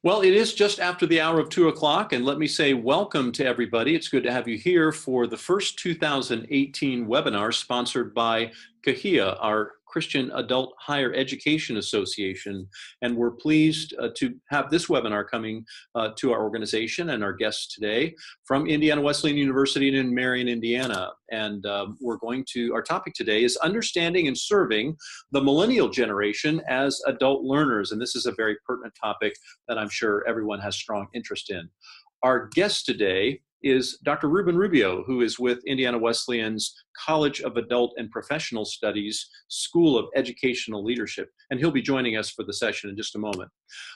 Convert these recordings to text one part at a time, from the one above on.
Well, it is just after the hour of 2 o'clock, and let me say welcome to everybody. It's good to have you here for the first 2018 webinar sponsored by CAHIA, our Christian Adult Higher Education Association. And we're pleased to have this webinar coming to our organization and our guests today from Indiana Wesleyan University in Marion, Indiana. And our topic today is understanding and serving the millennial generation as adult learners. And this is a very pertinent topic that I'm sure everyone has strong interest in. Our guest today is Dr. Ruben Rubio, who is with Indiana Wesleyan's College of Adult and Professional Studies School of Educational Leadership, and he'll be joining us for the session in just a moment.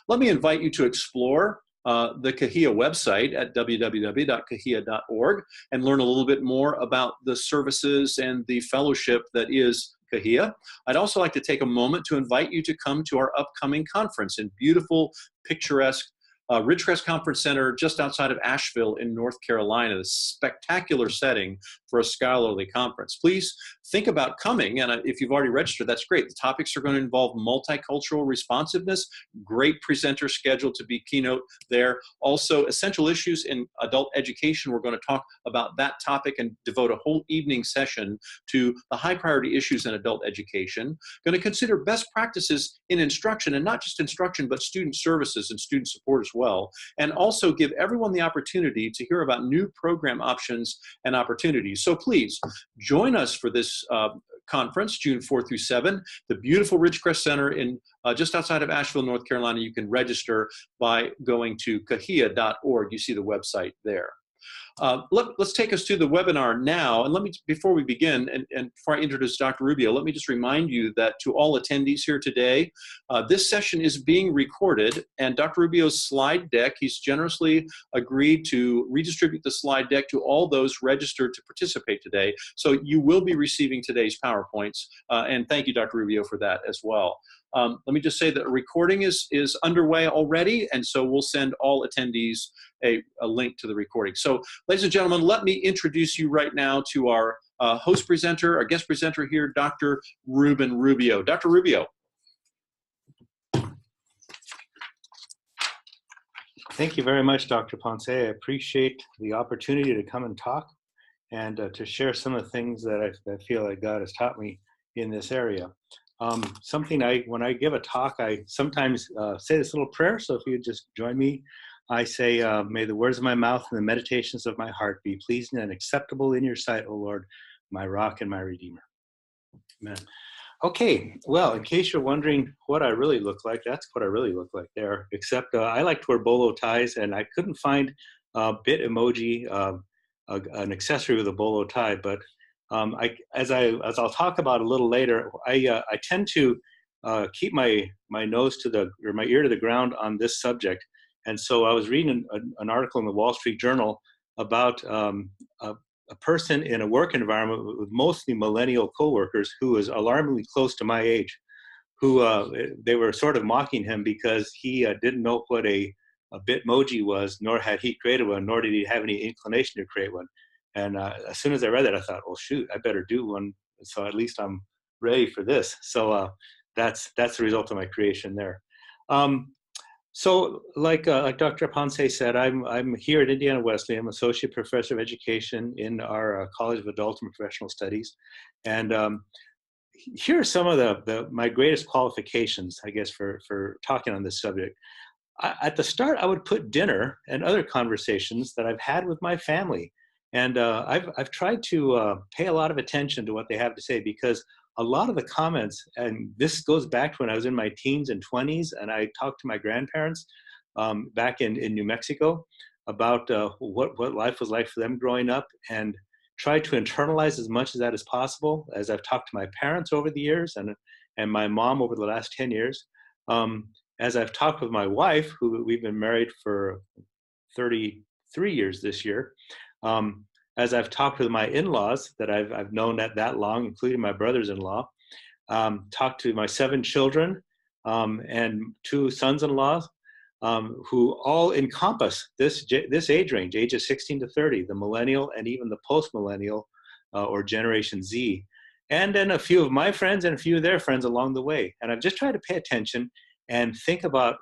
Let me invite you to explore the CAHIA website at www.cahia.org and learn a little bit more about the services and the fellowship that is CAHIA. I'd also like to take a moment to invite you to come to our upcoming conference in beautiful, picturesque Ridgecrest Conference Center just outside of Asheville in North Carolina, a spectacular setting for a scholarly conference. Please think about coming, and if you've already registered, that's great. The topics are going to involve multicultural responsiveness, great presenters scheduled to be keynote there. Also, essential issues in adult education. We're going to talk about that topic and devote a whole evening session to the high priority issues in adult education. Going to consider best practices in instruction, and not just instruction, but student services and student support as well, and also give everyone the opportunity to hear about new program options and opportunities. So please join us for this conference, June 4 through 7, the beautiful Ridgecrest Center in just outside of Asheville, North Carolina. You can register by going to cahia.org. You see the website there. Let's take us to the webinar now. And before we begin, and before I introduce Dr. Rubio, let me just remind you that to all attendees here today, this session is being recorded, and Dr. Rubio's slide deck, he's generously agreed to redistribute the slide deck to all those registered to participate today. So you will be receiving today's PowerPoints, and thank you, Dr. Rubio, for that as well. Let me just say that a recording is underway already, and so we'll send all attendees a link to the recording. So, ladies and gentlemen, let me introduce you right now to our host presenter, our guest presenter here, Dr. Ruben Rubio. Dr. Rubio. Thank you very much, Dr. Ponce. I appreciate the opportunity to come and talk and to share some of the things that I feel like God has taught me in this area. When I give a talk, I sometimes say this little prayer, so if you would just join me. I say, may the words of my mouth and the meditations of my heart be pleasing and acceptable in your sight, O Lord, my rock and my redeemer. Amen. Okay, well, in case you're wondering what I really look like, that's what I really look like there, except I like to wear bolo ties, and I couldn't find a Bitmoji, an accessory with a bolo tie, but as I'll talk about a little later, I tend to keep my nose to my ear to the ground on this subject. And so I was reading an article in the Wall Street Journal about a person in a work environment with mostly millennial coworkers who is alarmingly close to my age, who they were sort of mocking him because he didn't know what a Bitmoji was, nor had he created one, nor did he have any inclination to create one. And as soon as I read that, I thought, well, shoot, I better do one, so at least I'm ready for this. So that's the result of my creation there. So like Dr. Ponce said, I'm here at Indiana Wesleyan. I'm Associate Professor of Education in our College of Adult and Professional Studies. And here are some of my greatest qualifications, I guess, for talking on this subject. At the start, I would put dinner and other conversations that I've had with my family. And I've tried to pay a lot of attention to what they have to say, because a lot of the comments, and this goes back to when I was in my teens and 20s, and I talked to my grandparents back in New Mexico about what life was like for them growing up, and tried to internalize as much of that as possible as I've talked to my parents over the years and my mom over the last 10 years. As I've talked with my wife, who we've been married for 33 years this year, as I've talked with my in-laws that I've known that long, including my brothers-in-law, talked to my 7 children and 2 sons-in-laws, who all encompass this age range, ages 16 to 30, the millennial and even the post-millennial or Generation Z, and then a few of my friends and a few of their friends along the way. And I've just tried to pay attention and think about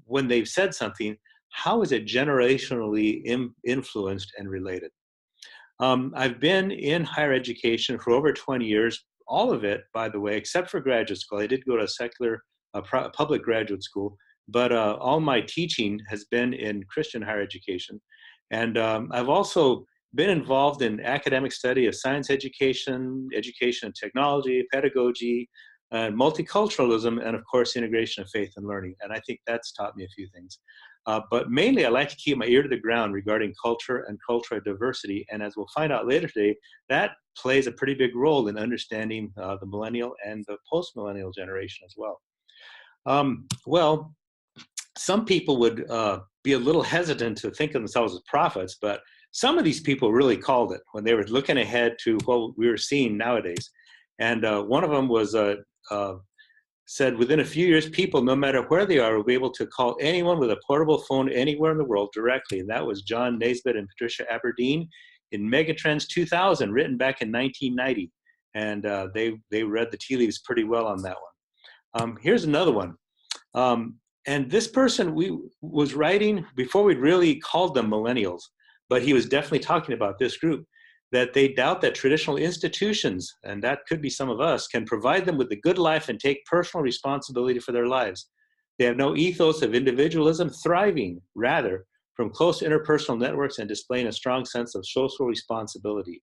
when they've said something, how is it generationally influenced and related? I've been in higher education for over 20 years, all of it, by the way, except for graduate school. I did go to a secular public graduate school, but all my teaching has been in Christian higher education. And I've also been involved in academic study of science education, education and technology, pedagogy, multiculturalism, and of course, integration of faith and learning. And I think that's taught me a few things. But mainly, I like to keep my ear to the ground regarding culture and cultural diversity. And as we'll find out later today, that plays a pretty big role in understanding the millennial and the post-millennial generation as well. Well, some people would be a little hesitant to think of themselves as prophets, but some of these people really called it when they were looking ahead to what we were seeing nowadays. And one of them was said, within a few years, people, no matter where they are, will be able to call anyone with a portable phone anywhere in the world directly. And that was John Naisbitt and Patricia Aberdeen in Megatrends 2000, written back in 1990. And they read the tea leaves pretty well on that one. Here's another one. And this person was writing before we'd really called them millennials, but he was definitely talking about this group, that they doubt that traditional institutions, and that could be some of us, can provide them with the good life and take personal responsibility for their lives. They have no ethos of individualism, thriving, rather, from close interpersonal networks and displaying a strong sense of social responsibility.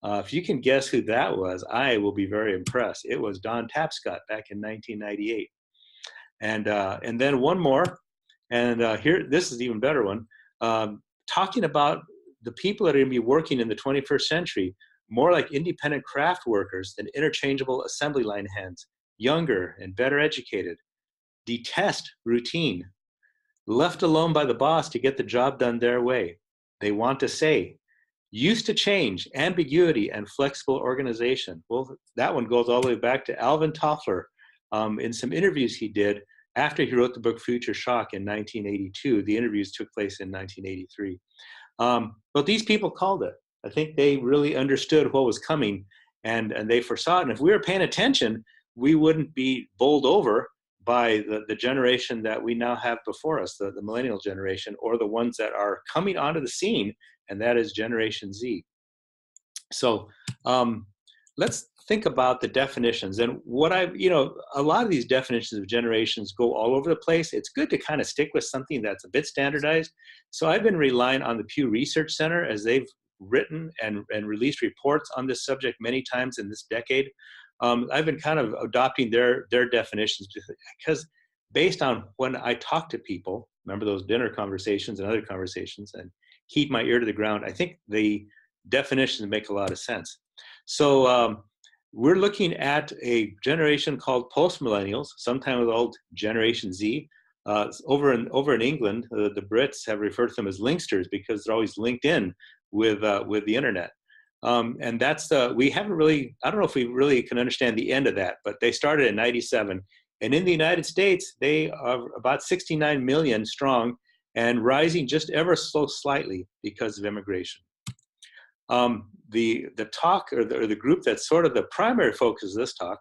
If you can guess who that was, I will be very impressed. It was Don Tapscott back in 1998. And then one more, and here, this is an even better one, talking about the people that are going to be working in the 21st century, more like independent craft workers than interchangeable assembly line hands, younger and better educated, detest routine, left alone by the boss to get the job done their way. They want to say, used to change, ambiguity, and flexible organization. Well, that one goes all the way back to Alvin Toffler in some interviews he did after he wrote the book Future Shock in 1982. The interviews took place in 1983. But these people called it. I think they really understood what was coming, and they foresaw it. And if we were paying attention, we wouldn't be bowled over by the generation that we now have before us, the millennial generation, or the ones that are coming onto the scene, and that is Generation Z. So let's think about the definitions. And a lot of these definitions of generations go all over the place. It's good to kind of stick with something that's a bit standardized. So I've been relying on the Pew Research Center, as they've written and released reports on this subject many times in this decade. I've been kind of adopting their definitions because based on when I talk to people, remember those dinner conversations and other conversations, and keep my ear to the ground, I think the definitions make a lot of sense. So we're looking at a generation called post-millennials, sometimes called Generation Z. Over in England, the Brits have referred to them as linksters because they're always linked in with the internet. And that's we haven't really, I don't know if we really can understand the end of that, but they started in 97. And in the United States, they are about 69 million strong and rising just ever so slightly because of immigration. The talk or the group that's sort of the primary focus of this talk,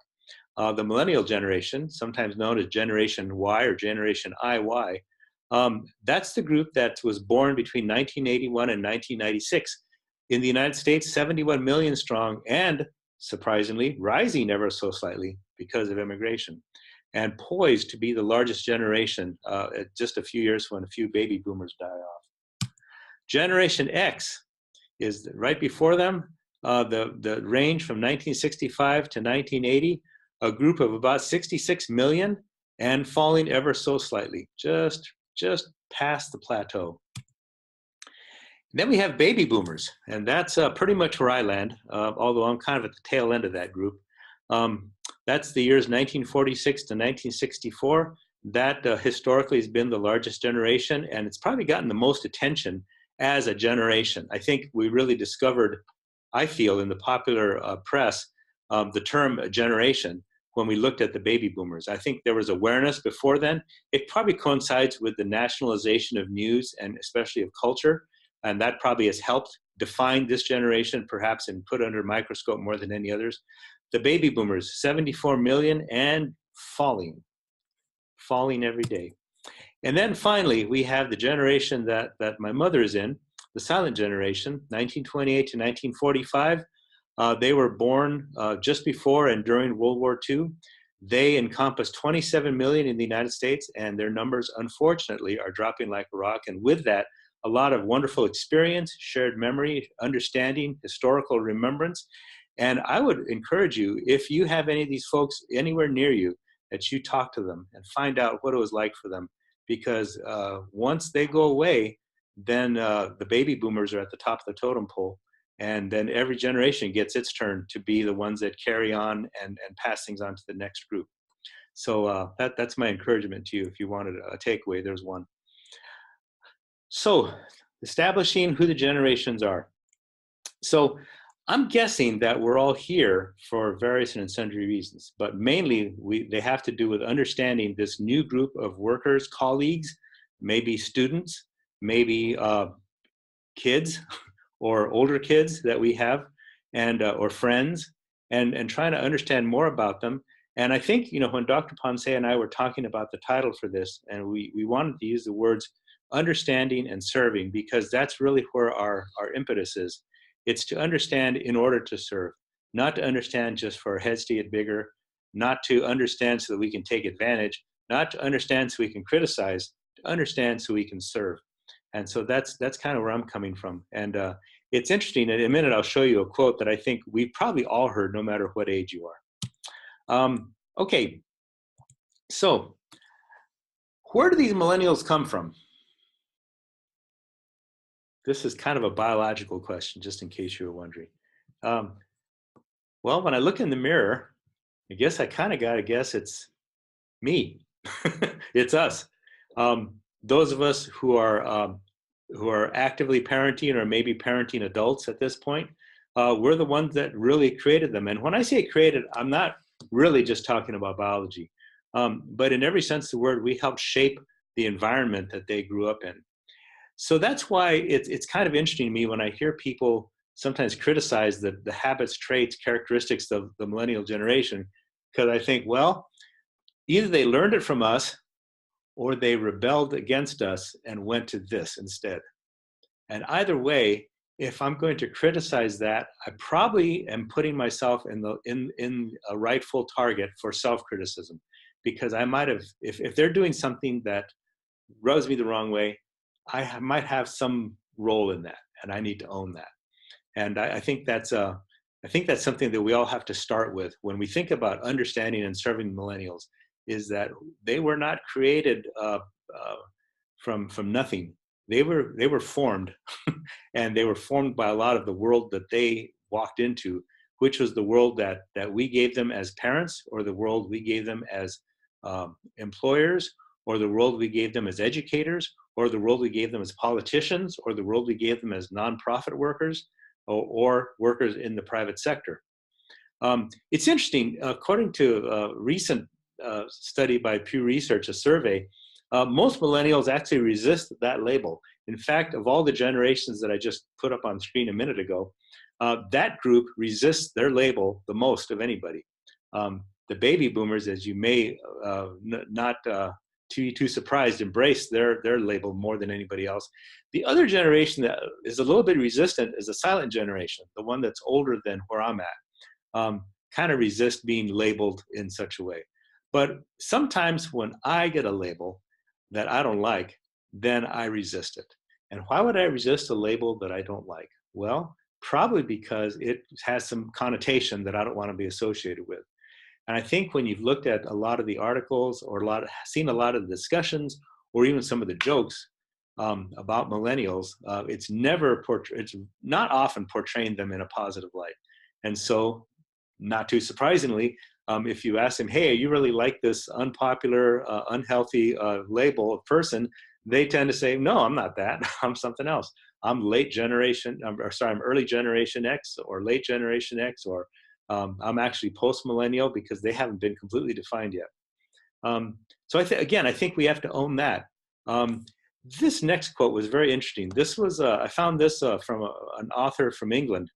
the millennial generation, sometimes known as Generation Y or Generation IY, that's the group that was born between 1981 and 1996. In the United States, 71 million strong and, surprisingly, rising ever so slightly because of immigration, and poised to be the largest generation just a few years when a few baby boomers die off. Generation X is right before them, the range from 1965 to 1980, a group of about 66 million and falling ever so slightly, just past the plateau. And then we have baby boomers, and that's pretty much where I land, although I'm kind of at the tail end of that group. That's the years 1946 to 1964. That historically has been the largest generation, and it's probably gotten the most attention as a generation. I think we really discovered, I feel, in the popular press, the term generation when we looked at the baby boomers. I think there was awareness before then. It probably coincides with the nationalization of news and especially of culture, and that probably has helped define this generation perhaps and put under a microscope more than any others. The baby boomers, 74 million and falling every day. And then finally, we have the generation that my mother is in, the silent generation, 1928 to 1945. They were born just before and during World War II. They encompass 27 million in the United States, and their numbers, unfortunately, are dropping like a rock. And with that, a lot of wonderful experience, shared memory, understanding, historical remembrance. And I would encourage you, if you have any of these folks anywhere near you, that you talk to them and find out what it was like for them. Because once they go away, then the baby boomers are at the top of the totem pole. And then every generation gets its turn to be the ones that carry on and pass things on to the next group. So that's my encouragement to you. If you wanted a takeaway, there's one. So establishing who the generations are. So I'm guessing that we're all here for various and sundry reasons, but mainly they have to do with understanding this new group of workers, colleagues, maybe students, maybe kids or older kids that we have, and or friends, and trying to understand more about them. And I think, when Dr. Ponce and I were talking about the title for this, and we wanted to use the words understanding and serving, because that's really where our impetus is. It's to understand in order to serve, not to understand just for our heads to get bigger, not to understand so that we can take advantage, not to understand so we can criticize, to understand so we can serve. And so that's kind of where I'm coming from. And it's interesting. In a minute, I'll show you a quote that I think we've probably all heard, no matter what age you are. Okay, so where do these millennials come from? This is kind of a biological question, just in case you were wondering. Well, when I look in the mirror, I guess I kind of got to guess it's me. It's us. Those of us who are actively parenting or maybe parenting adults at this point, we're the ones that really created them. And when I say created, I'm not really just talking about biology, but in every sense of the word, we helped shape the environment that they grew up in. So that's why it's kind of interesting to me when I hear people sometimes criticize the habits, traits, characteristics of the millennial generation, because I think, well, either they learned it from us or they rebelled against us and went to this instead. And either way, if I'm going to criticize that, I probably am putting myself in a rightful target for self-criticism, because I might have, if they're doing something that rubs me the wrong way, I might have some role in that, and I need to own that. And I think that's something that we all have to start with when we think about understanding and serving millennials. Is that they were not created from nothing. They were formed, and they were formed by a lot of the world that they walked into, which was the world that we gave them as parents, or the world we gave them as employers, or the world we gave them as educators, or the world we gave them as politicians, or the world we gave them as nonprofit workers, or workers in the private sector. It's interesting, according to a recent study by Pew Research, a survey, most millennials actually resist that label. In fact, of all the generations that I just put up on screen a minute ago, that group resists their label the most of anybody. The baby boomers, as you may not too surprised, embrace their label more than anybody else. The other generation that is a little bit resistant is the silent generation, the one that's older than where I'm at, kind of resist being labeled in such a way. But sometimes when I get a label that I don't like, then I resist it. And why would I resist a label that I don't like? Well, probably because it has some connotation that I don't want to be associated with. And I think when you've looked at a lot of the articles, or seen a lot of the discussions, or even some of the jokes about millennials, it's not often portraying them in a positive light. And so, not too surprisingly, if you ask them, hey, you really like this unpopular, unhealthy label of person, they tend to say, no, I'm not that. I'm something else. I'm early generation X, or late generation X, or I'm actually post-millennial, because they haven't been completely defined yet. So I think we have to own that. This next quote was very interesting. This was I found this from an author from England.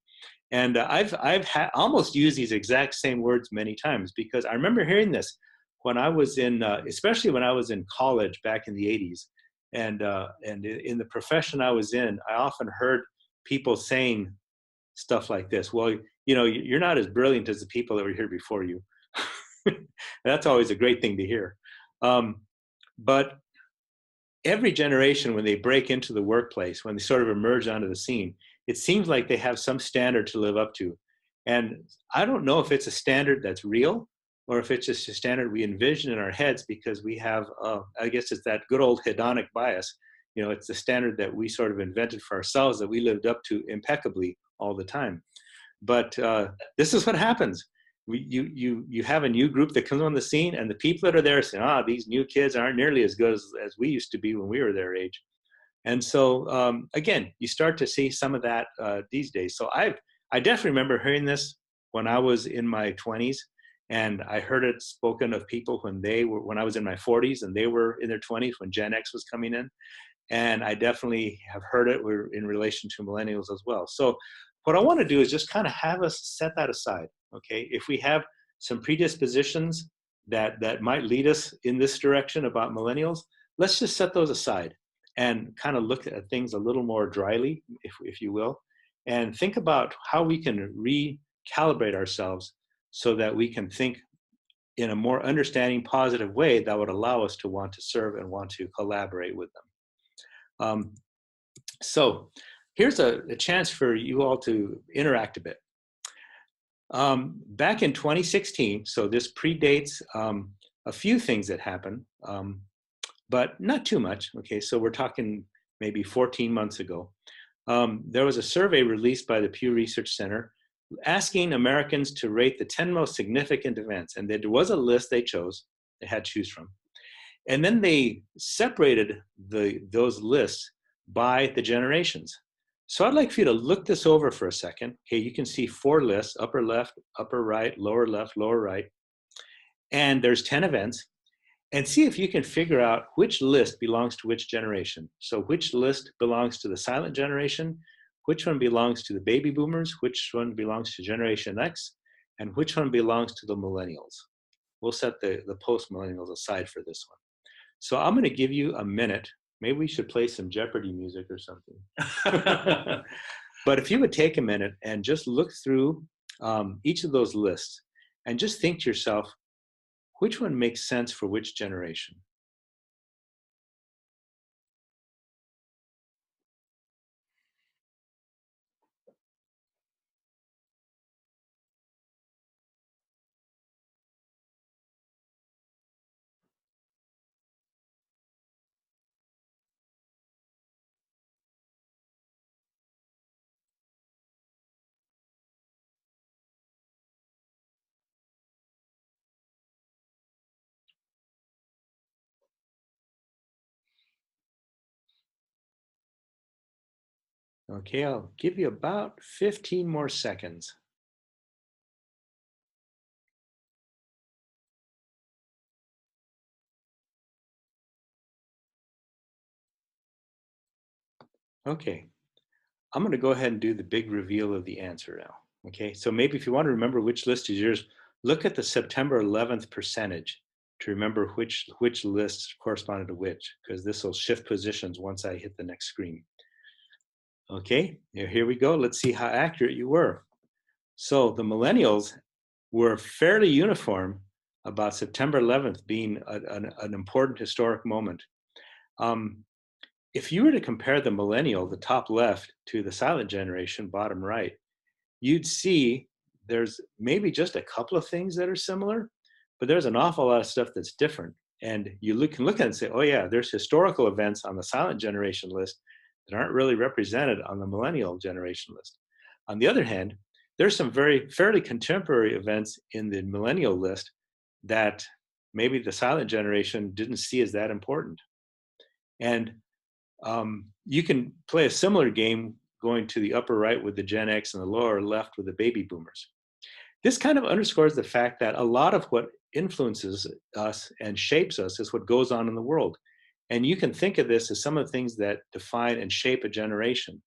And I've almost used these exact same words many times, because I remember hearing this when I was in, especially when I was in college back in the 80s, and in the profession I was in, I often heard people saying stuff like this. Well, you're not as brilliant as the people that were here before you. That's always a great thing to hear. But every generation, when they break into the workplace, when they sort of emerge onto the scene, it seems like they have some standard to live up to. And I don't know if it's a standard that's real or if it's just a standard we envision in our heads because we have, I guess it's that good old hedonic bias. It's the standard that we sort of invented for ourselves that we lived up to impeccably all the time. But this is what happens. You have a new group that comes on the scene, and the people that are there say, these new kids aren't nearly as good as we used to be when we were their age. And so, again, you start to see some of that these days. So I definitely remember hearing this when I was in my 20s, and I heard it spoken of people when I was in my 40s and they were in their 20s when Gen X was coming in. And I definitely have heard it in relation to millennials as well. So what I want to do is just kind of have us set that aside. Okay, if we have some predispositions that might lead us in this direction about millennials, let's just set those aside and kind of look at things a little more dryly, if you will, and think about how we can recalibrate ourselves so that we can think in a more understanding, positive way that would allow us to want to serve and want to collaborate with them. So here's a chance for you all to interact a bit. Back in 2016, so this predates a few things that happened, but not too much. Okay, so we're talking maybe 14 months ago. There was a survey released by the Pew Research Center asking Americans to rate the 10 most significant events. And there was a list they had to choose from. And then they separated those lists by the generations. So I'd like for you to look this over for a second. Okay, you can see 4 lists, upper left, upper right, lower left, lower right. And there's 10 events. And see if you can figure out which list belongs to which generation. So which list belongs to the silent generation, which one belongs to the baby boomers, which one belongs to Generation X, and which one belongs to the millennials. We'll set the post-millennials aside for this one. So I'm going to give you a minute. Maybe we should play some Jeopardy music or something. But if you would take a minute and just look through each of those lists and just think to yourself, which one makes sense for which generation? Okay, I'll give you about 15 more seconds. Okay, I'm going to go ahead and do the big reveal of the answer now. Okay, so maybe if you want to remember which list is yours, look at the September 11th percentage to remember which list corresponded to which, because this will shift positions once I hit the next screen. Okay, here we go. Let's see how accurate you were. So the millennials were fairly uniform about September 11th being an important historic moment. If you were to compare the millennial, the top left, to the silent generation, bottom right, you'd see there's maybe just a couple of things that are similar, but there's an awful lot of stuff that's different. And you can look at it and say, oh yeah, there's historical events on the silent generation list that aren't really represented on the millennial generation list. On the other hand, there's some fairly contemporary events in the millennial list that maybe the silent generation didn't see as that important. And you can play a similar game going to the upper right with the Gen X and the lower left with the baby boomers. This kind of underscores the fact that a lot of what influences us and shapes us is what goes on in the world. And you can think of this as some of the things that define and shape a generation.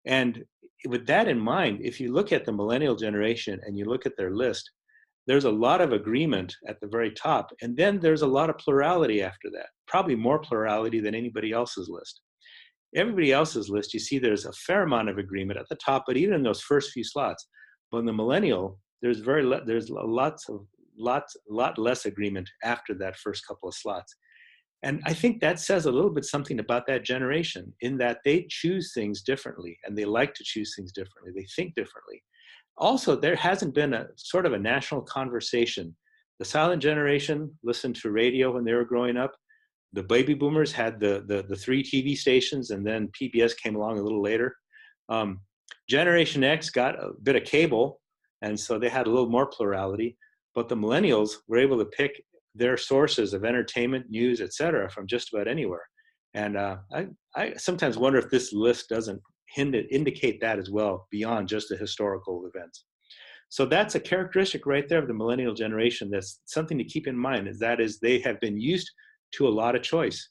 And with that in mind, if you look at the millennial generation and you look at their list, there's a lot of agreement at the very top, and then there's a lot of plurality after that, probably more plurality than anybody else's list. Everybody else's list, you see there's a fair amount of agreement at the top, but even in those first few slots. But in the millennial, there's lot less agreement after that first couple of slots. And I think that says a little bit something about that generation, in that they choose things differently, and they like to choose things differently. They think differently. Also, there hasn't been a sort of a national conversation. The silent generation listened to radio when they were growing up. The baby boomers had the three TV stations, and then PBS came along a little later. Generation X got a bit of cable, and so they had a little more plurality. But the millennials were able to pick their sources of entertainment, news, etc., from just about anywhere. And I sometimes wonder if this list doesn't indicate that as well, beyond just the historical events. So that's a characteristic right there of the millennial generation. That's something to keep in mind, is they have been used to a lot of choice,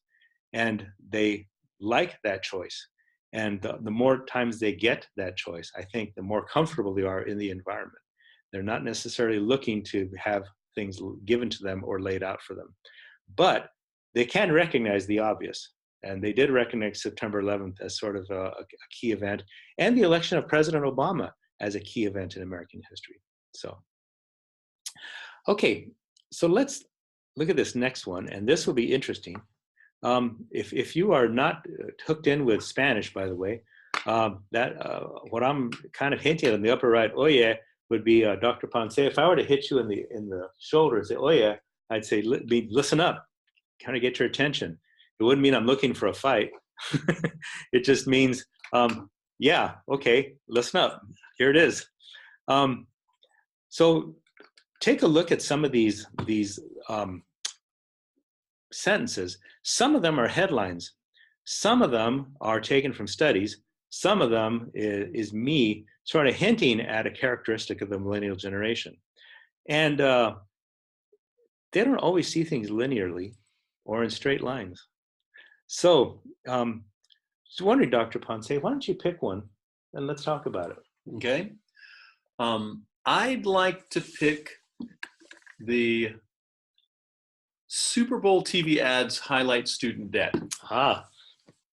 and they like that choice. And the more times they get that choice, I think the more comfortable they are in the environment. They're not necessarily looking to have things given to them or laid out for them. But they can recognize the obvious. And they did recognize September 11th as sort of a key event, and the election of President Obama as a key event in American history. So, okay, so let's look at this next one, and this will be interesting. If you are not hooked in with Spanish, by the way, what I'm kind of hinting at in the upper right, oh yeah, would be Dr. Ponce. If I were to hit you in the shoulder and say, oh yeah, I'd say, listen up, kind of get your attention. It wouldn't mean I'm looking for a fight. It just means, yeah, okay, listen up. Here it is. So take a look at some of these sentences. Some of them are headlines. Some of them are taken from studies. Some of them is me sort of hinting at a characteristic of the millennial generation. And they don't always see things linearly or in straight lines. So, just wondering, Dr. Ponce, why don't you pick one and let's talk about it? Okay. I'd like to pick the Super Bowl TV ads highlight student debt.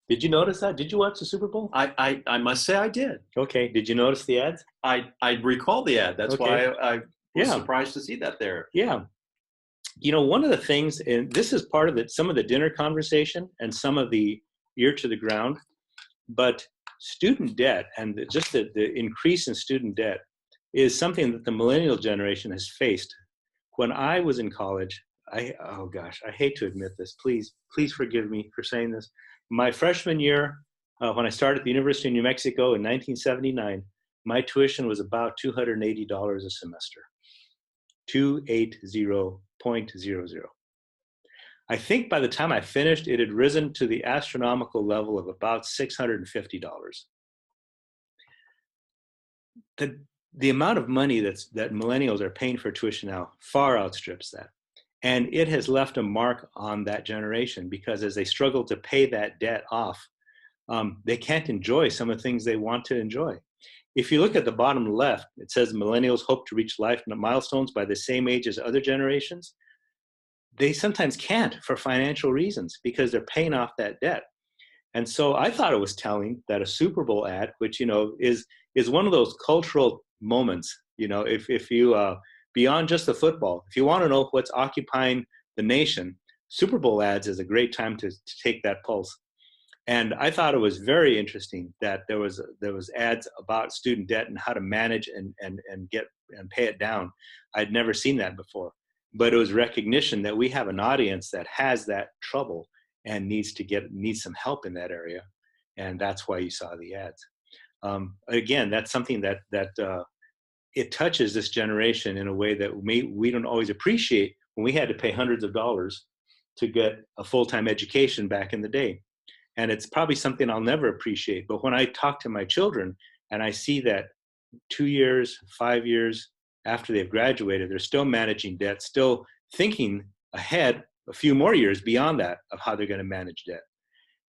Did you notice that? Did you watch the Super Bowl? I must say I did. Okay. Did you notice the ads? I recall the ad. That's why I was surprised to see that there. Yeah. You know, one of the things, and this is part of it, some of the dinner conversation and some of the ear to the ground, but student debt and just the increase in student debt is something that the millennial generation has faced. When I was in college, oh gosh, I hate to admit this. Please forgive me for saying this. My freshman year, when I started at the University of New Mexico in 1979, my tuition was about $280 a semester. 280.00. I think by the time I finished, it had risen to the astronomical level of about $650. The amount of money that millennials are paying for tuition now far outstrips that. And it has left a mark on that generation, because as they struggle to pay that debt off, they can't enjoy some of the things they want to enjoy. If you look at the bottom left, it says millennials hope to reach life milestones by the same age as other generations. They sometimes can't for financial reasons because they're paying off that debt. And so I thought it was telling that a Super Bowl ad, which, you know, is one of those cultural moments, you know, if you, beyond just the football, if you want to know what's occupying the nation, Super Bowl ads is a great time to take that pulse. And I thought it was very interesting that there was ads about student debt and how to manage and pay it down. I'd never seen that before, but it was recognition that we have an audience that has that trouble and needs some help in that area, and that's why you saw the ads. Again, that's something that it touches this generation in a way that we don't always appreciate when we had to pay hundreds of dollars to get a full-time education back in the day. And it's probably something I'll never appreciate. But when I talk to my children and I see that 2 years, 5 years after they've graduated, they're still managing debt, still thinking ahead a few more years beyond that of how they're going to manage debt.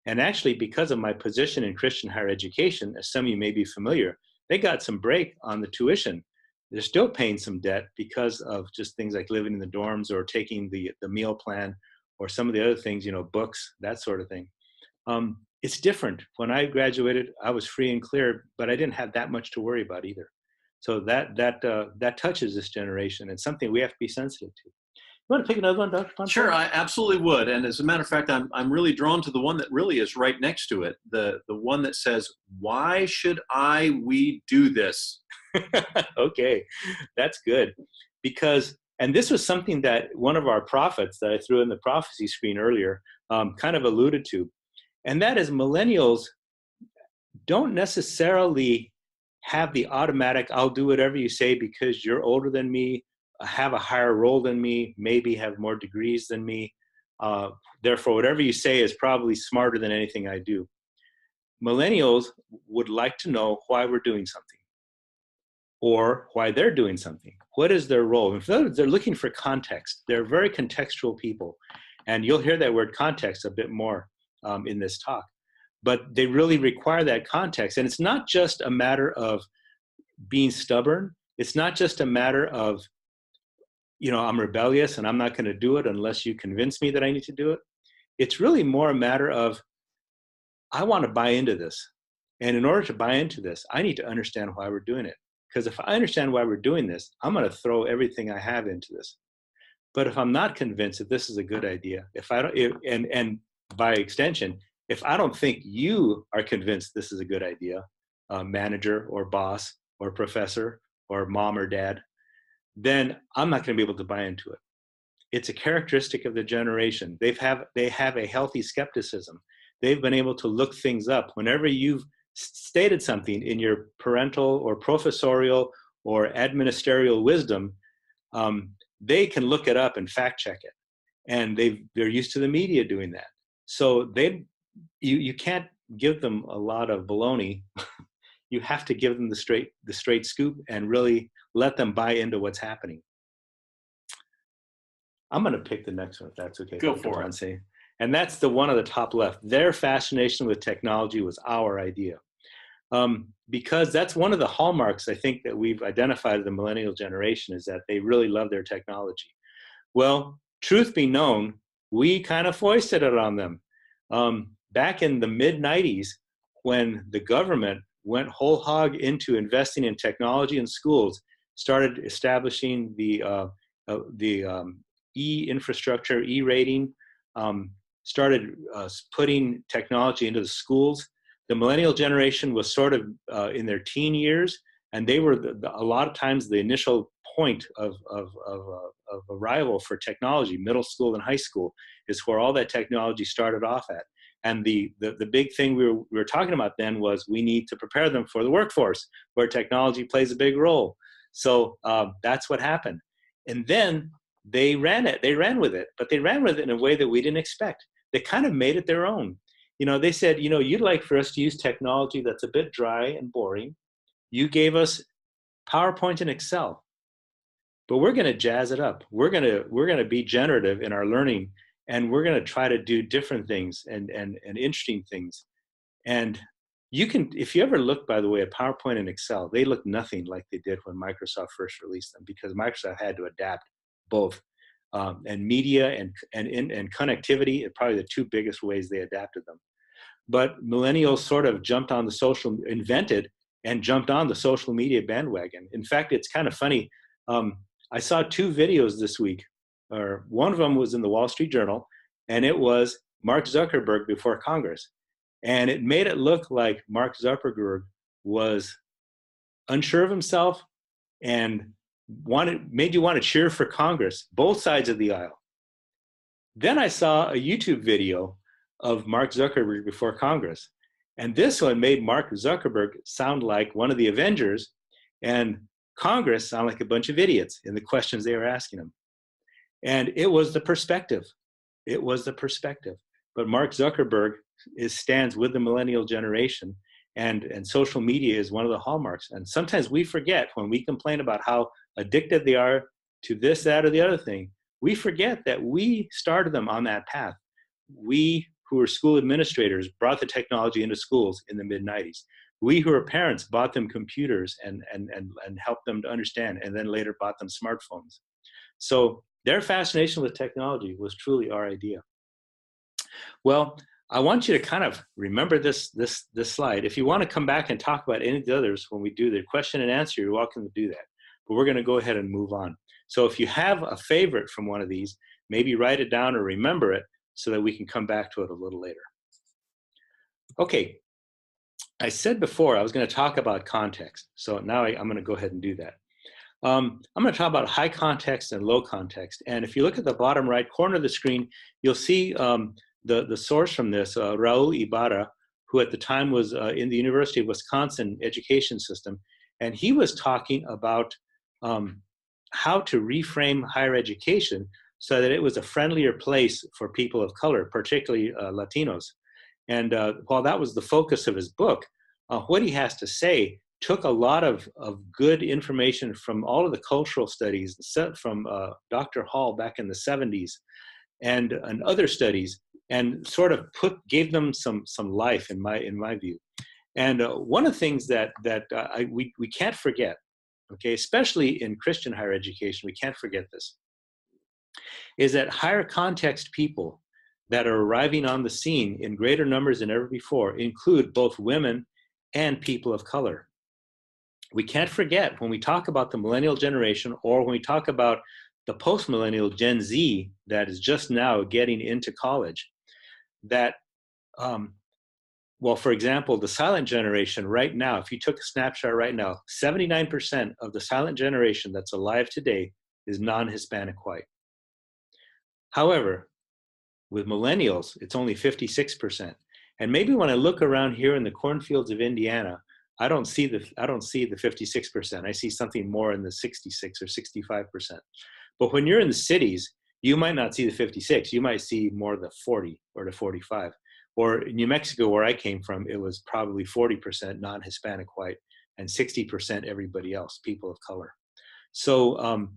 And actually, because of my position in Christian higher education, as some of you may be familiar, they got some break on the tuition. they're still paying some debt because of just things like living in the dorms or taking the meal plan or some of the other things, books, that sort of thing. It's different. When I graduated, I was free and clear, but I didn't have that much to worry about either. So that touches this generation and something we have to be sensitive to. You want to pick another one, Dr. Ponce? Sure, I absolutely would. And as a matter of fact, I'm really drawn to the one that really is right next to it. The one that says, "Why should we do this?" Okay, that's good. Because, and this was something that one of our prophets that I threw in the prophecy screen earlier kind of alluded to. And that is, millennials don't necessarily have the automatic, I'll do whatever you say because you're older than me, have a higher role than me, maybe have more degrees than me. Therefore, whatever you say is probably smarter than anything I do. Millennials would like to know why we're doing something or why they're doing something. What is their role? If they're looking for context, they're very contextual people. And you'll hear that word context a bit more in this talk. But they really require that context. And it's not just a matter of being stubborn. It's not just a matter of, I'm rebellious and I'm not going to do it unless you convince me that I need to do it. It's really more a matter of, I want to buy into this. And in order to buy into this, I need to understand why we're doing it. Because if I understand why we're doing this, I'm going to throw everything I have into this. But if I'm not convinced that this is a good idea, if I don't, and by extension, if I don't think you are convinced this is a good idea, manager or boss or professor or mom or dad, then I'm not going to be able to buy into it. It's a characteristic of the generation. They have a healthy skepticism. They've been able to look things up. Whenever you've stated something in your parental or professorial or administerial wisdom, they can look it up and fact check it. And they're used to the media doing that. So you can't give them a lot of baloney. You have to give them the straight scoop and really let them buy into what's happening. I'm going to pick the next one, if that's okay. Go for it. And that's the one on the top left. Their fascination with technology was our idea. Because that's one of the hallmarks, I think, that we've identified of the millennial generation is that they really love their technology. Well, truth be known, we kind of foisted it on them. Back in the mid-90s, when the government went whole hog into investing in technology in schools, started establishing the e-infrastructure, e-rating, started putting technology into the schools. The millennial generation was sort of in their teen years, and they were a lot of times the initial point of arrival for technology. Middle school and high school is where all that technology started off at. And the big thing we were talking about then was we need to prepare them for the workforce, where technology plays a big role. So that's what happened. And then they ran with it, but they ran with it in a way that we didn't expect. They kind of made it their own. They said, you'd like for us to use technology that's a bit dry and boring. You gave us PowerPoint and Excel, but we're going to jazz it up. We're going to be generative in our learning, and we're going to try to do different things and interesting things. And you can, if you ever look, by the way, at PowerPoint and Excel, they look nothing like they did when Microsoft first released them, because Microsoft had to adapt both. And media and connectivity are probably the two biggest ways they adapted them. But millennials sort of invented and jumped on the social media bandwagon. In fact, it's kind of funny. I saw two videos this week. Or one of them was in the Wall Street Journal, and it was Mark Zuckerberg before Congress. And it made it look like Mark Zuckerberg was unsure of himself and made you want to cheer for Congress, both sides of the aisle. Then I saw a YouTube video of Mark Zuckerberg before Congress. And this one made Mark Zuckerberg sound like one of the Avengers, and Congress sound like a bunch of idiots in the questions they were asking him. And it was the perspective. It was the perspective. But Mark Zuckerberg stands with the millennial generation, and social media is one of the hallmarks. And sometimes we forget, when we complain about how addicted they are to this, that, or the other thing, we forget that we started them on that path. We, who were school administrators, brought the technology into schools in the mid-90s. We who are parents bought them computers and helped them to understand, and then later bought them smartphones. So their fascination with technology was truly our idea. Well, I want you to kind of remember this slide. If you want to come back and talk about any of the others when we do the question and answer, you're welcome to do that. But we're going to go ahead and move on. So if you have a favorite from one of these, maybe write it down or remember it so that we can come back to it a little later. Okay, I said before I was going to talk about context. So now I'm going to go ahead and do that. I'm going to talk about high context and low context. And if you look at the bottom right corner of the screen, you'll see the source from this, Raul Ibarra, who at the time was in the University of Wisconsin education system. And he was talking about how to reframe higher education so that it was a friendlier place for people of color, particularly Latinos. And while that was the focus of his book, what he has to say took a lot of good information from all of the cultural studies from Dr. Hall back in the 70s and other studies, and sort of gave them some life in my view. And one of the things that we can't forget, okay, especially in Christian higher education, we can't forget this, is that higher context people that are arriving on the scene in greater numbers than ever before include both women and people of color. We can't forget when we talk about the millennial generation, or when we talk about the post-millennial Gen Z that is just now getting into college, that, well, for example, the silent generation right now, if you took a snapshot right now, 79% of the silent generation that's alive today is non-Hispanic white. However, with millennials, it's only 56%. And maybe when I look around here in the cornfields of Indiana, I don't see the 56%. I see something more in the 66 or 65%. But when you're in the cities, you might not see the 56. You might see more the 40 or the 45. Or in New Mexico, where I came from, it was probably 40% non-Hispanic white and 60% everybody else, people of color. So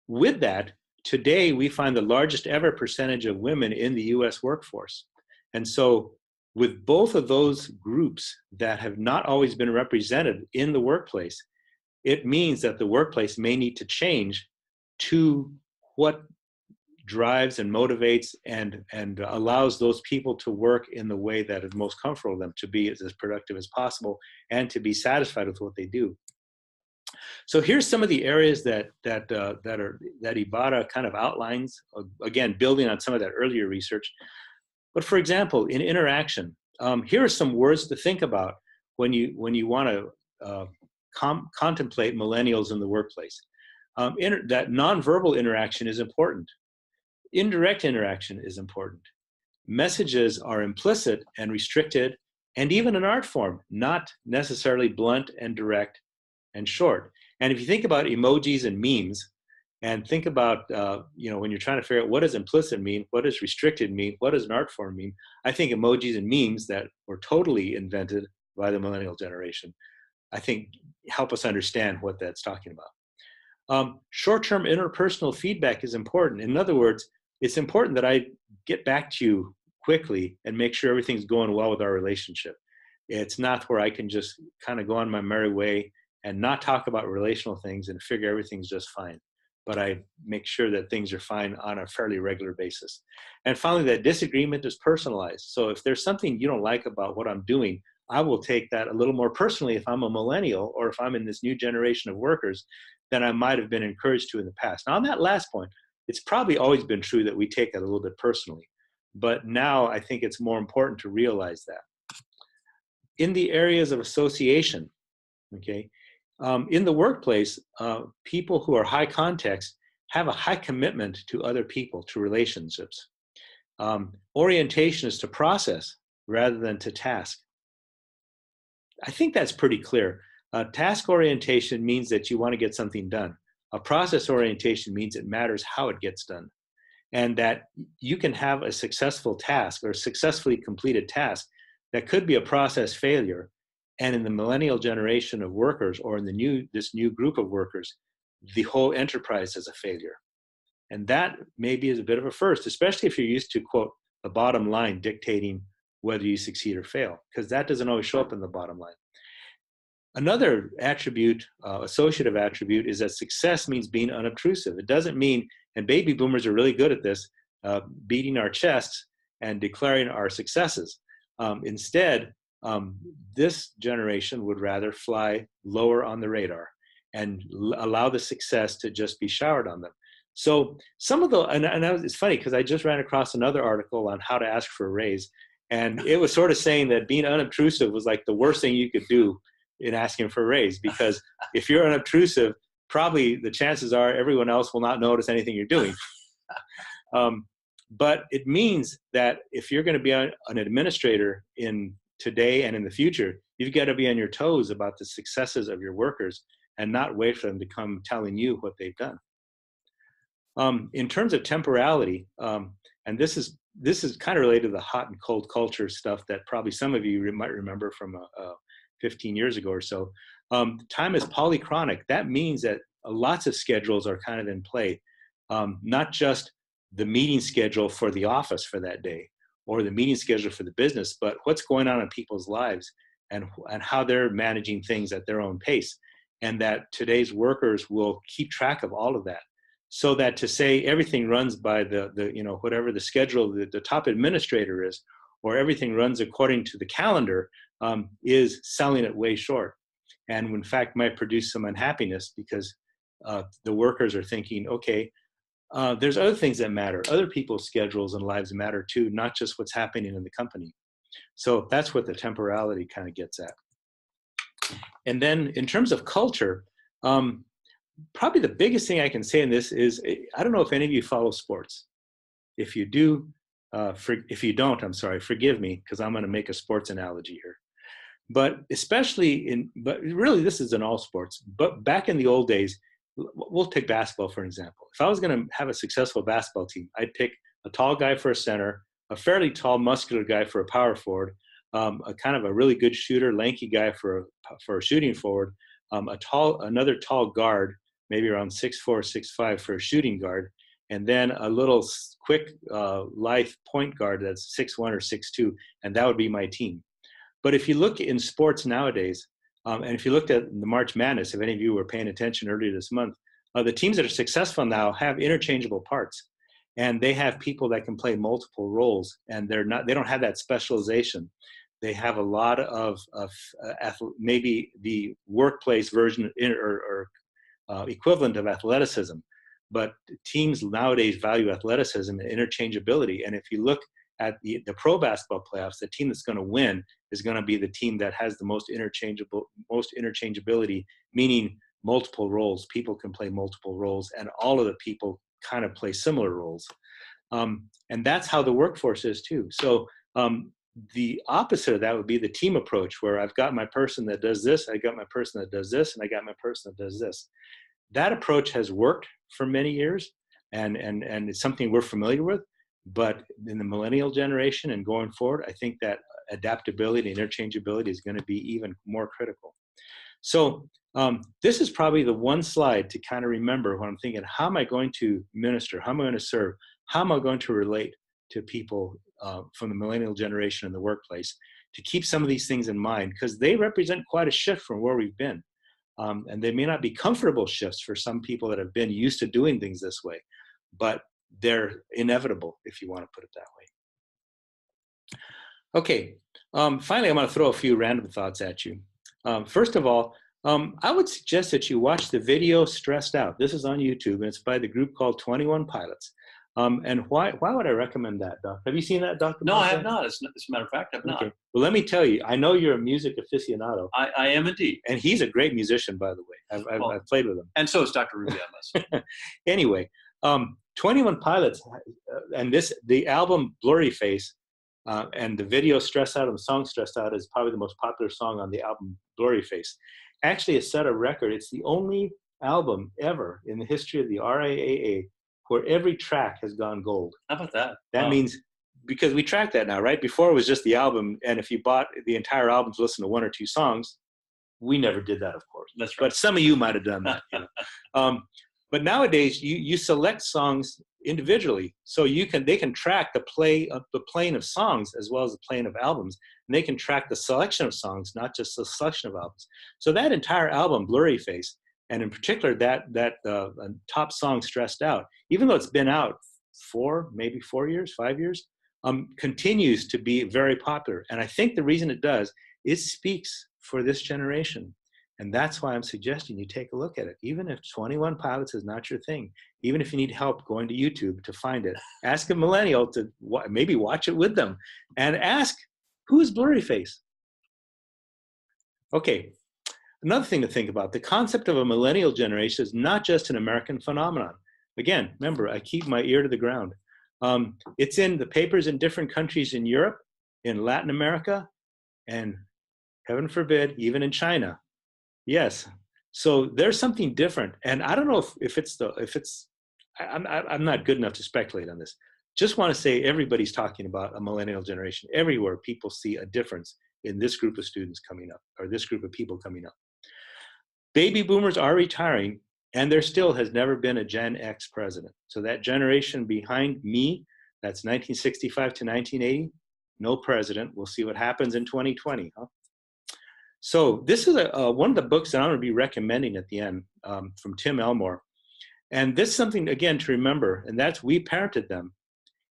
with that, today we find the largest ever percentage of women in the US workforce. And so with both of those groups that have not always been represented in the workplace, it means that the workplace may need to change to what drives and motivates and allows those people to work in the way that is most comfortable for them, to be as productive as possible and to be satisfied with what they do. So here's some of the areas that Ibarra kind of outlines, again, building on some of that earlier research. But for example, in interaction, here are some words to think about when you want to contemplate millennials in the workplace. That nonverbal interaction is important. Indirect interaction is important. Messages are implicit and restricted, and even an art form, not necessarily blunt and direct and short. And if you think about emojis and memes, and think about, when you're trying to figure out what does implicit mean, what does restricted mean, what does an art form mean, I think emojis and memes that were totally invented by the millennial generation, I think help us understand what that's talking about. Short-term interpersonal feedback is important. In other words, it's important that I get back to you quickly and make sure everything's going well with our relationship. It's not where I can just kind of go on my merry way and not talk about relational things and figure everything's just fine. But I make sure that things are fine on a fairly regular basis. And finally, that disagreement is personalized. So if there's something you don't like about what I'm doing, I will take that a little more personally if I'm a millennial or if I'm in this new generation of workers than I might have been encouraged to in the past. Now, on that last point, it's probably always been true that we take it a little bit personally. But now I think it's more important to realize that. In the areas of association, okay, in the workplace, people who are high context have a high commitment to other people, to relationships. Orientation is to process rather than to task. I think that's pretty clear. Task orientation means that you want to get something done. A process orientation means it matters how it gets done, and that you can have a successful task or a successfully completed task that could be a process failure. And in the millennial generation of workers, or in this new group of workers, the whole enterprise is a failure. And that maybe is a bit of a first, especially if you're used to, quote, the bottom line dictating whether you succeed or fail, because that doesn't always show up in the bottom line. Another attribute, associative attribute, is that success means being unobtrusive. It doesn't mean, and baby boomers are really good at this, beating our chests and declaring our successes. Instead, this generation would rather fly lower on the radar and allow the success to just be showered on them. So some of the, it's funny because I just ran across another article on how to ask for a raise. And it was sort of saying that being unobtrusive was like the worst thing you could do in asking for a raise, because if you're unobtrusive, probably the chances are everyone else will not notice anything you're doing. But it means that if you're going to be an administrator in today and in the future, you've got to be on your toes about the successes of your workers and not wait for them to come telling you what they've done. In terms of temporality, and this is kind of related to the hot and cold culture stuff that probably some of you might remember from 15 years ago or so. Time is polychronic. That means that lots of schedules are kind of in play, not just the meeting schedule for the office for that day or the meeting schedule for the business, but what's going on in people's lives and how they're managing things at their own pace. And that today's workers will keep track of all of that. So that to say everything runs by the whatever the schedule the top administrator is, or everything runs according to the calendar, is selling it way short, and in fact might produce some unhappiness because the workers are thinking, okay, there's other things that matter. Other people's schedules and lives matter too, not just what's happening in the company. So that's what the temporality kind of gets at. And then in terms of culture, probably the biggest thing I can say in this is, I don't know if any of you follow sports. If you do, if you don't, I'm sorry, forgive me, because I'm going to make a sports analogy here. But but really this is in all sports. But back in the old days, we'll take basketball for example. If I was going to have a successful basketball team, I'd pick a tall guy for a center, a fairly tall, muscular guy for a power forward, a kind of a really good shooter, lanky guy for a shooting forward, another tall guard, maybe around 6'4", 6'5" for a shooting guard, and then a little quick, lithe point guard that's 6'1" or 6'2", and that would be my team. But if you look in sports nowadays, and if you looked at the March Madness, if any of you were paying attention earlier this month, the teams that are successful now have interchangeable parts, and they have people that can play multiple roles, and they don't have that specialization. They have a lot of maybe the workplace version or equivalent of athleticism, but teams nowadays value athleticism and interchangeability. And if you look at the pro basketball playoffs, the team that's going to win is going to be the team that has the most interchangeability, meaning multiple roles. People can play multiple roles, and all of the people kind of play similar roles. And that's how the workforce is too. So the opposite of that would be the team approach, where I've got my person that does this, I got my person that does this, and I got my person that does this. That approach has worked for many years, and it's something we're familiar with. But in the millennial generation and going forward, I think that adaptability and interchangeability is going to be even more critical. So this is probably the one slide to kind of remember when I'm thinking, how am I going to minister? How am I going to serve? How am I going to relate to people from the millennial generation in the workplace, to keep some of these things in mind, because they represent quite a shift from where we've been. And they may not be comfortable shifts for some people that have been used to doing things this way, but they're inevitable, if you want to put it that way. Okay, finally, I'm going to throw a few random thoughts at you. First of all, I would suggest that you watch the video Stressed Out. This is on YouTube, and it's by the group called 21 Pilots. And why would I recommend that, Doc? Have you seen that, Dr. No, I have not. As a matter of fact, I've not. Okay. Well, let me tell you, I know you're a music aficionado. I am indeed. And he's a great musician, by the way. I've played with him. And so is Dr. Ruby on this. Anyway, 21 Pilots, and the album Blurry Face, and the video Stressed Out and the song Stressed Out is probably the most popular song on the album Blurry Face. Actually, it set a record. It's the only album ever in the history of the RIAA where every track has gone gold. How about that? That means, because we track that now, right? Before it was just the album, and if you bought the entire album to listen to one or two songs, we never did that, of course. That's right. But some of you might have done that. You know? But nowadays, you select songs individually. So they can track the playing of songs as well as the playing of albums. And they can track the selection of songs, not just the selection of albums. So that entire album, Blurry Face, and in particular that top song, Stressed Out, even though it's been out maybe 4 years, 5 years, continues to be very popular. And I think the reason it does, it speaks for this generation. And that's why I'm suggesting you take a look at it. Even if 21 Pilots is not your thing, even if you need help going to YouTube to find it, ask a millennial to maybe watch it with them and ask, who is Blurry Face? Okay, another thing to think about, the concept of a millennial generation is not just an American phenomenon. Again, remember, I keep my ear to the ground. It's in the papers in different countries in Europe, in Latin America, and heaven forbid, even in China. Yes. So there's something different. And I don't know I'm not good enough to speculate on this. Just want to say everybody's talking about a millennial generation. Everywhere people see a difference in this group of students coming up, or this group of people coming up. Baby boomers are retiring, and there still has never been a Gen X president. So that generation behind me, that's 1965 to 1980, no president. We'll see what happens in 2020. Huh? So this is one of the books that I'm going to be recommending at the end from Tim Elmore. And this is something, again, to remember, and that's we parented them,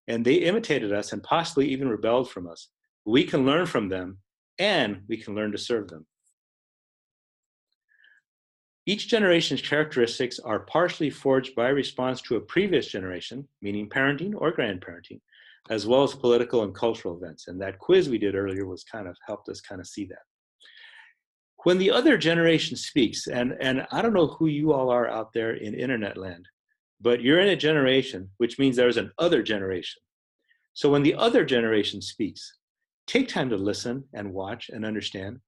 and they imitated us and possibly even rebelled from us. We can learn from them, and we can learn to serve them. Each generation's characteristics are partially forged by response to a previous generation, meaning parenting or grandparenting, as well as political and cultural events. And that quiz we did earlier helped us kind of see that. When the other generation speaks, and I don't know who you all are out there in internet land, but you're in a generation, which means there's an other generation. So when the other generation speaks, take time to listen and watch and understand.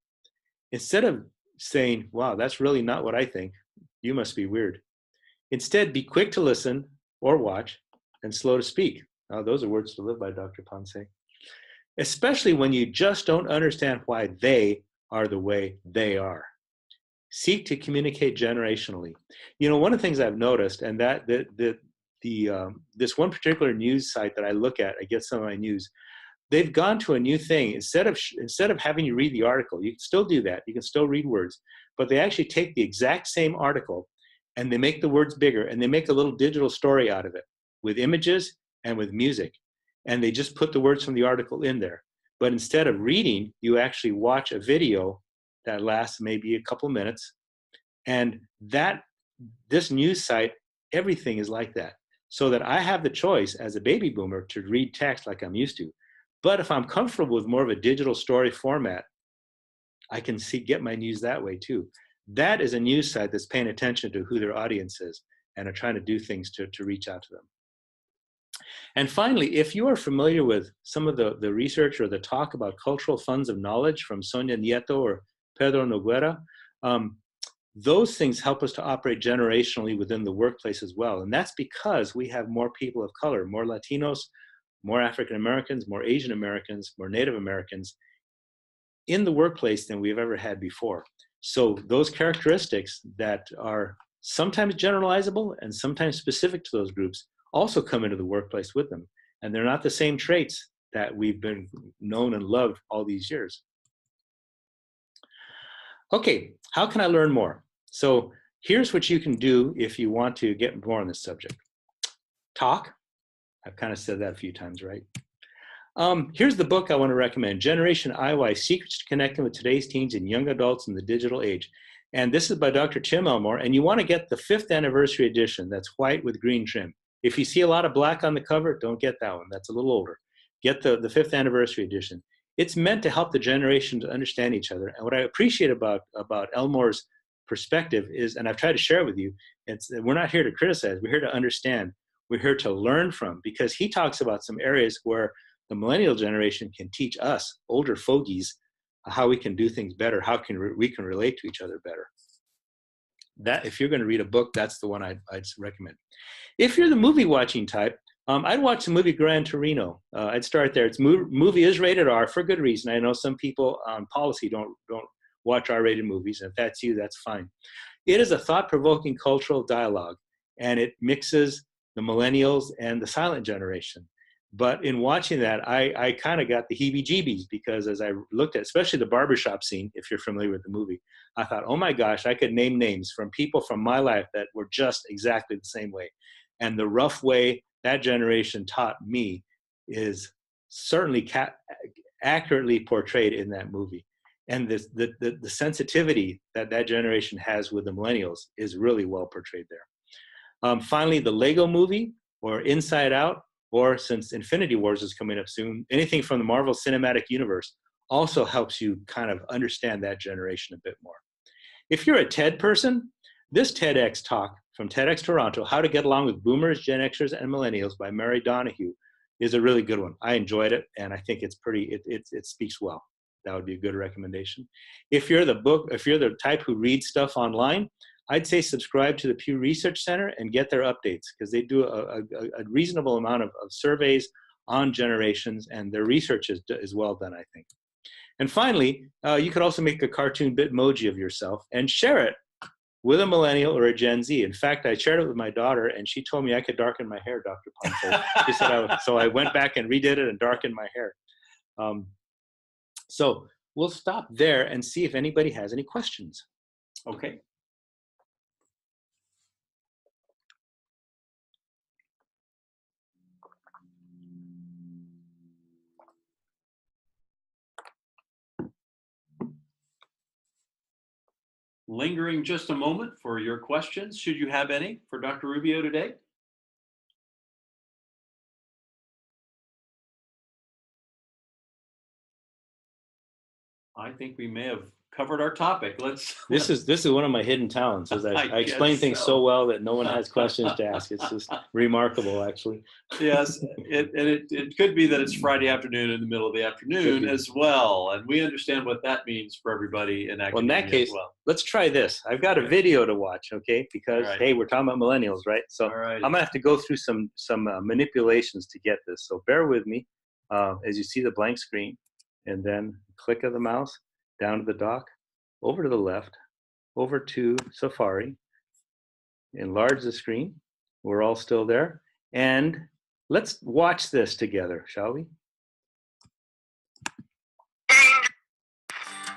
Instead of saying, wow, that's really not what I think, you must be weird. Instead, be quick to listen or watch and slow to speak. Now, those are words to live by, Dr. Ponce. Especially when you just don't understand why they are the way they are. Seek to communicate generationally. You know, one of the things I've noticed, and that this one particular news site that I look at, I get some of my news, they've gone to a new thing. Instead of having you read the article, you can still do that. You can still read words, but they actually take the exact same article and they make the words bigger and they make a little digital story out of it with images and with music. And they just put the words from the article in there. But instead of reading, you actually watch a video that lasts maybe a couple minutes. And this news site, everything is like that. So that I have the choice as a baby boomer to read text like I'm used to. But if I'm comfortable with more of a digital story format, I can get my news that way too. That is a news site that's paying attention to who their audience is and are trying to do things to reach out to them. And finally, if you are familiar with some of the research or the talk about cultural funds of knowledge from Sonia Nieto or Pedro Noguera, those things help us to operate generationally within the workplace as well. And that's because we have more people of color, more Latinos, more African Americans, more Asian Americans, more Native Americans in the workplace than we've ever had before. So those characteristics that are sometimes generalizable and sometimes specific to those groups also come into the workplace with them. And they're not the same traits that we've been known and loved all these years. Okay, how can I learn more? So here's what you can do if you want to get more on this subject. Talk. I've kind of said that a few times, right? Here's the book I want to recommend, Generation IY, Secrets to Connecting with Today's Teens and Young Adults in the Digital Age. And this is by Dr. Tim Elmore, and you want to get the 5th anniversary edition. That's white with green trim. If you see a lot of black on the cover, don't get that one. That's a little older. Get the 5th anniversary edition. It's meant to help the generation to understand each other. And what I appreciate about Elmore's perspective is, and I've tried to share it with you, we're not here to criticize, we're here to understand. We're here to learn from, because he talks about some areas where the millennial generation can teach us, older fogies, how we can do things better, how we can relate to each other better. That, if you're going to read a book, that's the one I'd recommend. If you're the movie watching type, I'd watch the movie Gran Torino. I'd start there. Movie is rated R for good reason. I know some people on policy don't watch R-rated movies. If that's you, that's fine. It is a thought-provoking cultural dialogue, and it mixes the millennials and the silent generation. But in watching that, I kind of got the heebie-jeebies, because as I looked at, especially the barbershop scene, if you're familiar with the movie, I thought, oh my gosh, I could name names from people from my life that were just exactly the same way. And the rough way that generation taught me is certainly accurately portrayed in that movie. And the sensitivity that that generation has with the millennials is really well portrayed there. Finally, the Lego movie, or Inside Out, or since Infinity Wars is coming up soon, anything from the Marvel Cinematic Universe also helps you kind of understand that generation a bit more. If you're a TED person, this TEDx talk from TEDx Toronto, How to Get Along with Boomers, Gen Xers, and Millennials by Mary Donahue, is a really good one. I enjoyed it, and I think it's pretty, it speaks well. That would be a good recommendation. If you're the type who reads stuff online, I'd say subscribe to the Pew Research Center and get their updates, because they do a reasonable amount of surveys on generations, and their research is well done, I think. And finally, you could also make a cartoon Bitmoji of yourself and share it with a millennial or a Gen Z. In fact, I shared it with my daughter, and she told me I could darken my hair, Dr. Ponce. She said I would. So I went back and redid it and darkened my hair. So we'll stop there and see if anybody has any questions. Okay. Lingering just a moment for your questions, should you have any for Dr. Rubio today? I think we may have covered our topic. This is one of my hidden talents, is I explain things so well that no one has questions to ask. It's just remarkable, actually. Yes, it could be that it's Friday afternoon in the middle of the afternoon as well, and we understand what that means for everybody in academia. Well, in that case, let's try this. I've got a video to watch, okay? Because hey, we're talking about millennials, right? So I'm gonna have to go through some manipulations to get this. So bear with me as you see the blank screen, and then click of the mouse down to the dock, over to the left, over to Safari, enlarge the screen. We're all still there. And let's watch this together, shall we?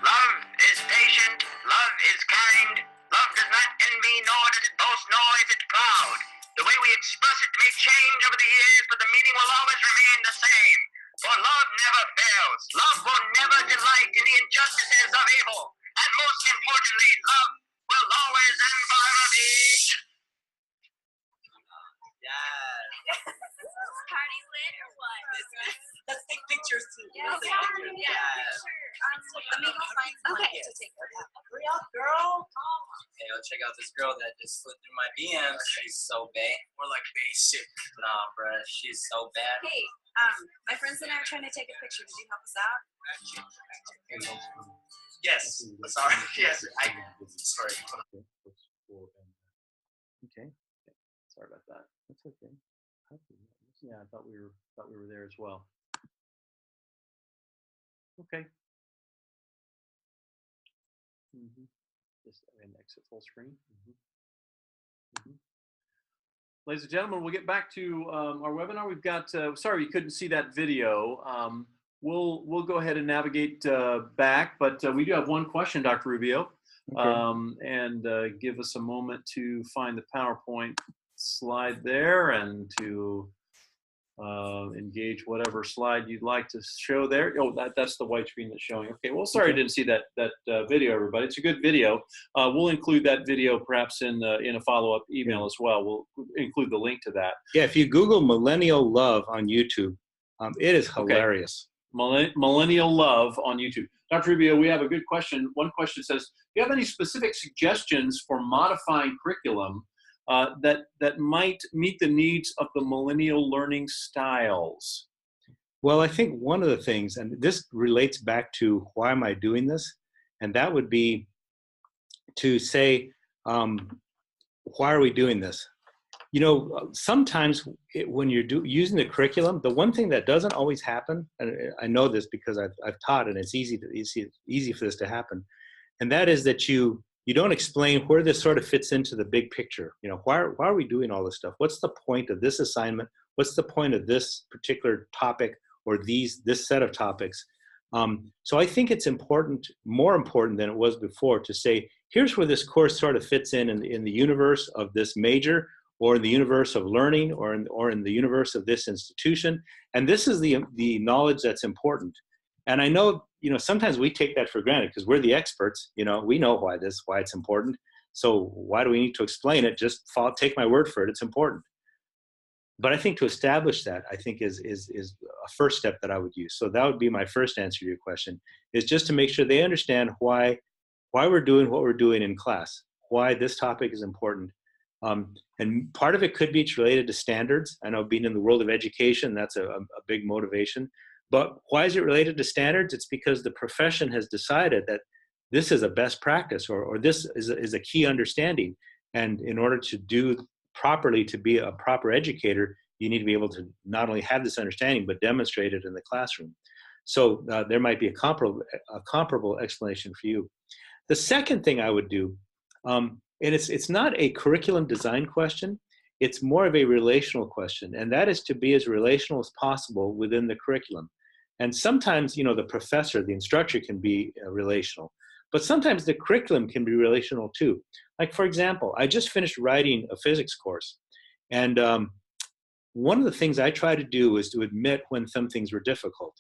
Love is patient, love is kind, love does not envy, nor does it boast, nor is it proud. The way we express it may change over the years, but the meaning will always remain the same. For love never fails. Love will never delight in the injustices of evil. And most importantly, love will always and forever be. Yes. Party lit or what? Let's take pictures too. Yeah, Let's take pictures. Let me go find someone to take photos. Hurry up, girl. Hey, yo, check out this girl that just slid through my DMs. She's so bad. We're like basic. Nah, bruh, she's so bad. Hey, my friends and I are trying to take a picture. Did you help us out? Yes. Sorry. Yes. Sorry. Okay. Sorry about that. That's okay. Yeah, I thought we were there as well. Okay. Just exit full screen. Ladies and gentlemen, we'll get back to our webinar. We've got. Sorry, you couldn't see that video. We'll go ahead and navigate back, but we do have one question, Dr. Rubio, and give us a moment to find the PowerPoint slide there and to engage whatever slide you'd like to show there. Oh, that's the white screen that's showing. Okay, well, sorry I didn't see that video, everybody. It's a good video. We'll include that video perhaps in a follow-up email as well. We'll include the link to that. Yeah, if you Google Millennial Love on YouTube, it is hilarious. Millennial Love on YouTube. Dr. Rubio, we have a good question. One question says, do you have any specific suggestions for modifying curriculum that might meet the needs of the millennial learning styles? Well, I think one of the things, and this relates back to why am I doing this, and that would be to say, why are we doing this? You know, sometimes when you're using the curriculum, the one thing that doesn't always happen, and I know this because I've taught, and it's easy for this to happen, and that is that you you don't explain where this sort of fits into the big picture. You know, why are we doing all this stuff? What's the point of this assignment? What's the point of this particular topic or this set of topics? So I think it's important, more important than it was before, to say, here's where this course sort of fits in the universe of this major, or in the universe of learning, or in the universe of this institution. And this is the knowledge that's important. And I know, you know, sometimes we take that for granted because we're the experts. You know, we know why it's important. So why do we need to explain it? Just take my word for it. It's important. But I think to establish that, I think is a first step that I would use. So that would be my first answer to your question, is just to make sure they understand why we're doing what we're doing in class, why this topic is important. And part of it could be it's related to standards. I know being in the world of education, that's a big motivation. But why is it related to standards? It's because the profession has decided that this is a best practice, or this is a key understanding. And in order to do properly, to be a proper educator, you need to be able to not only have this understanding, but demonstrate it in the classroom. So there might be a comparable explanation for you. The second thing I would do, and it's not a curriculum design question, it's more of a relational question, and that is to be as relational as possible within the curriculum. And sometimes, you know, the professor, the instructor can be relational, but sometimes the curriculum can be relational too. Like, for example, I just finished writing a physics course, and one of the things I try to do is to admit when some things were difficult,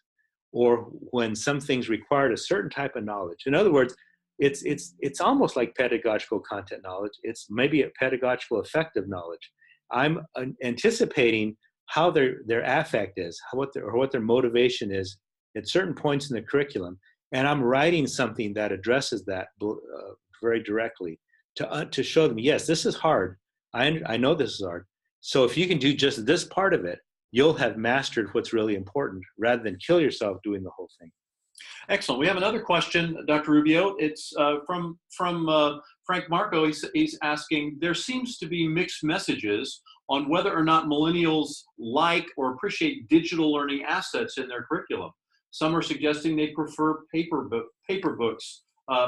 or when some things required a certain type of knowledge. In other words, it's almost like pedagogical content knowledge. It's maybe a pedagogical effective knowledge. I'm anticipating how their affect is, what their motivation is at certain points in the curriculum, and I'm writing something that addresses that very directly to show them, yes, this is hard. I know this is hard. So if you can do just this part of it, you'll have mastered what's really important, rather than kill yourself doing the whole thing. Excellent. We have another question, Dr. Rubio. It's from Frank Marco. He's asking, there seems to be mixed messages on whether or not millennials like or appreciate digital learning assets in their curriculum. Some are suggesting they prefer paper books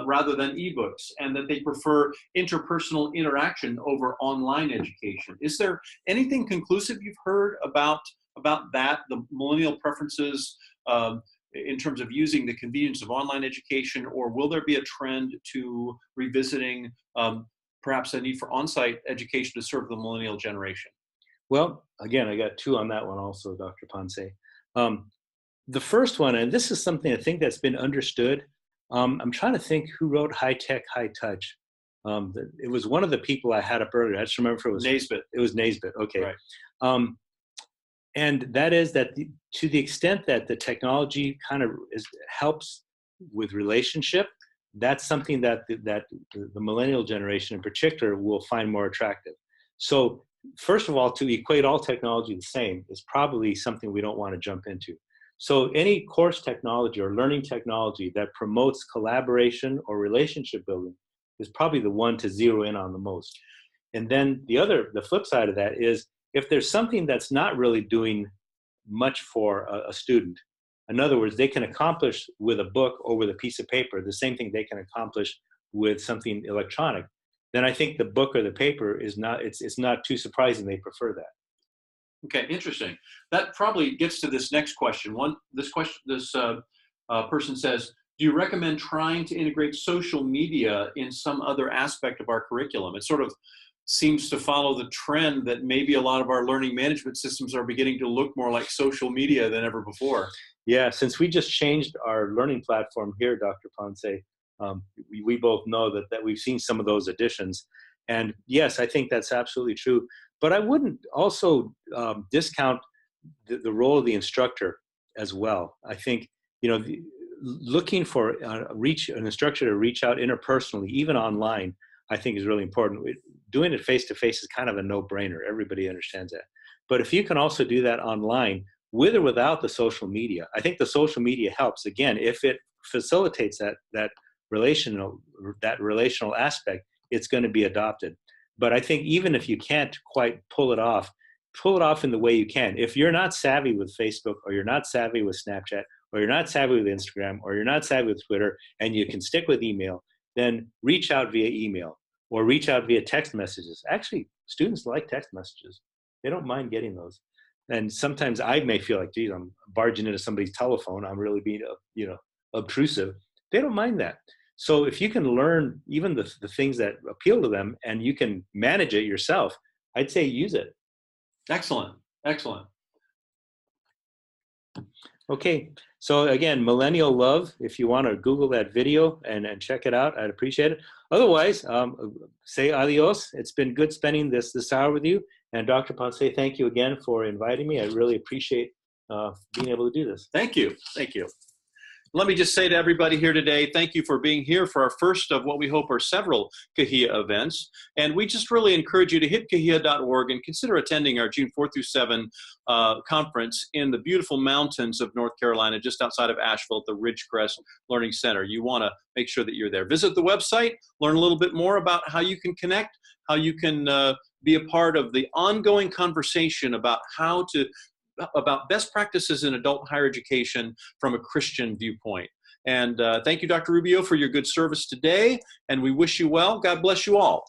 rather than ebooks, and that they prefer interpersonal interaction over online education. Is there anything conclusive you've heard about that, the millennial preferences in terms of using the convenience of online education, or will there be a trend to revisiting perhaps a need for on-site education to serve the millennial generation? Well, again, I got two on that one also, Dr. Ponce. The first one, and this is something I think that's been understood. I'm trying to think who wrote High Tech, High Touch. It was one of the people I had up earlier. I just remember if it was Naisbitt. It was Naisbitt. Okay. Right. And that is that to the extent that the technology kind of helps with relationship, that's something that the millennial generation in particular will find more attractive. So first of all, to equate all technology the same is probably something we don't want to jump into. So any course technology or learning technology that promotes collaboration or relationship building is probably the one to zero in on the most. And then the flip side of that is, if there's something that's not really doing much for a student, in other words, they can accomplish with a book or with a piece of paper the same thing they can accomplish with something electronic, then I think the book or the paper is not, it's not too surprising they prefer that. Okay, interesting. That probably gets to this next question. This person says, do you recommend trying to integrate social media in some other aspect of our curriculum? It sort of seems to follow the trend that maybe a lot of our learning management systems are beginning to look more like social media than ever before. Yeah, since we just changed our learning platform here, Dr. Ponce, we both know that we've seen some of those additions. And yes, I think that's absolutely true. But I wouldn't also discount the role of the instructor as well. I think, looking for an instructor to reach out interpersonally, even online, I think is really important. Doing it face-to-face is kind of a no-brainer. Everybody understands that. But if you can also do that online, with or without the social media, I think the social media helps. Again, if it facilitates that relational aspect, it's going to be adopted. But I think even if you can't quite pull it off in the way you can. If you're not savvy with Facebook, or you're not savvy with Snapchat, or you're not savvy with Instagram, or you're not savvy with Twitter, and you can stick with email, then reach out via email or reach out via text messages. Actually, students like text messages. They don't mind getting those. And sometimes I may feel like, geez, I'm barging into somebody's telephone. I'm really being, obtrusive. They don't mind that. So if you can learn even the things that appeal to them and you can manage it yourself, I'd say use it. Excellent. Excellent. Okay. So again, Millennial Love, if you want to Google that video and check it out, I'd appreciate it. Otherwise, say adios. It's been good spending this hour with you. And Dr. Ponce, thank you again for inviting me. I really appreciate being able to do this. Thank you. Thank you. Let me just say to everybody here today, thank you for being here for our first of what we hope are several CAHIA events. And we just really encourage you to hit CAHIA.org and consider attending our June 4 through 7 conference in the beautiful mountains of North Carolina, just outside of Asheville at the Ridgecrest Learning Center. You want to make sure that you're there. Visit the website, learn a little bit more about how you can connect, how you can be a part of the ongoing conversation about about best practices in adult higher education from a Christian viewpoint. And thank you, Dr. Rubio, for your good service today. And we wish you well. God bless you all.